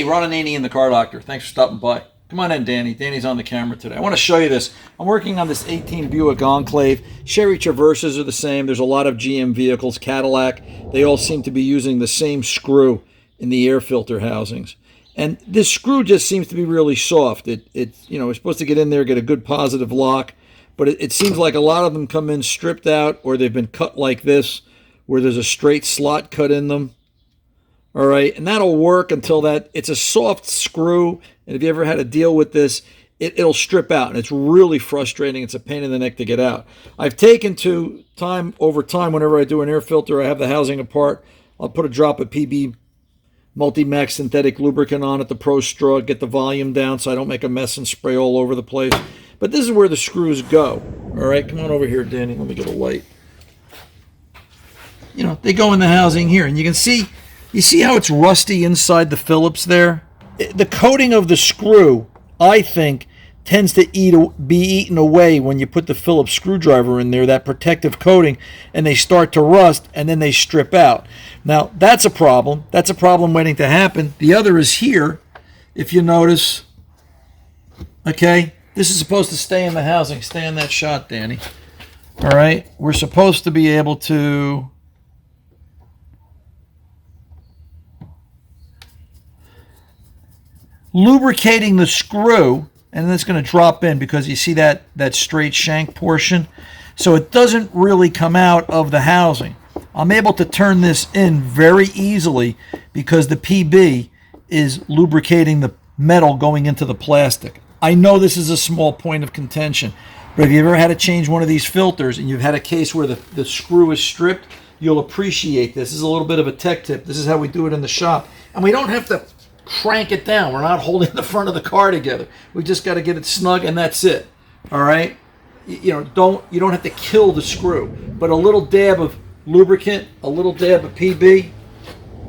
Hey, Ron Ananian The Car Doctor. Thanks for stopping by. Come on in, Danny. Danny's on the camera today. I want to show you this. I'm working on this 18 Buick Enclave. Chevy Traverses are the same. There's a lot of GM vehicles, Cadillac. They all seem to be using the same screw in the air filter housings. And this screw just seems to be really soft. It's supposed to get in there, get a good positive lock, but it seems like a lot of them come in stripped out, or they've been cut like this, where there's a straight slot cut in them. All right, and that'll work until it's a soft screw, and if you ever had to deal with this, it'll strip out, and it's really frustrating. It's a pain in the neck to get out. I've taken to time over time, whenever I do an air filter, I have the housing apart, I'll put a drop of PB Multimax Synthetic Lubricant on it, the Pro Straw, get the volume down so I don't make a mess and spray all over the place. But this is where the screws go. All right, come on over here, Danny. Let me get a light. They go in the housing here, and you see how it's rusty inside the Phillips there? The coating of the screw, I think, tends to be eaten away when you put the Phillips screwdriver in there, that protective coating, and they start to rust, and then they strip out. Now, that's a problem. That's a problem waiting to happen. The other is here, if you notice. Okay? This is supposed to stay in the housing. Stay in that shot, Danny. All right? We're supposed to be able to... lubricating the screw, and then it's going to drop in because you see that straight shank portion, so it doesn't really come out of the housing. I'm able to turn this in very easily because the PB is lubricating the metal going into the plastic. I know this is a small point of contention, but if you've ever had to change one of these filters and you've had a case where the screw is stripped, you'll appreciate this. This is a little bit of a tech tip. This is how we do it in the shop, and we don't have to crank it down. We're not holding the front of the car together. We just got to get it snug, and that's it. All right? You don't have to kill the screw, but a little dab of lubricant, a little dab of PB.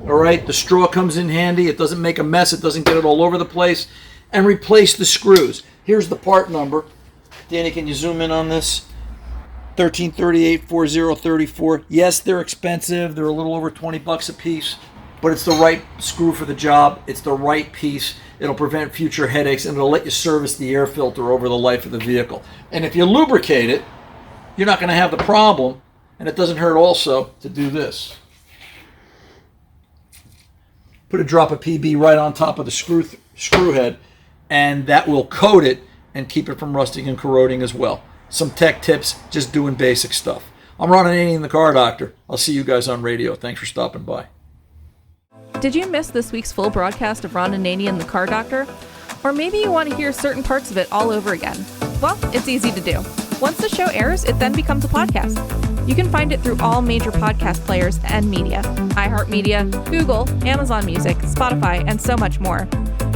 All right? The straw comes in handy. It doesn't make a mess. It doesn't get it all over the place. And replace the screws. Here's the part number. Danny, can you zoom in on this? 1338-4034. Yes, they're expensive. They're a little over $20 a piece. But it's the right screw for the job. It's the right piece. It'll prevent future headaches, and it'll let you service the air filter over the life of the vehicle. And if you lubricate it, you're not going to have the problem, and it doesn't hurt also to do this. Put a drop of PB right on top of the screw head, and that will coat it and keep it from rusting and corroding as well. Some tech tips, just doing basic stuff. I'm Ron Ananian The Car Doctor. I'll see you guys on radio. Thanks for stopping by. Did you miss this week's full broadcast of Ron Ananian The Car Doctor? Or maybe you want to hear certain parts of it all over again. Well, it's easy to do. Once the show airs, it then becomes a podcast. You can find it through all major podcast players and media: iHeartMedia, Google, Amazon Music, Spotify, and so much more.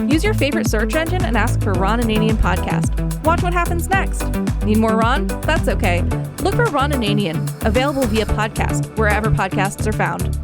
Use your favorite search engine and ask for Ron Ananian Podcast. Watch what happens next. Need more Ron? That's okay. Look for Ron Ananian, available via podcast, wherever podcasts are found.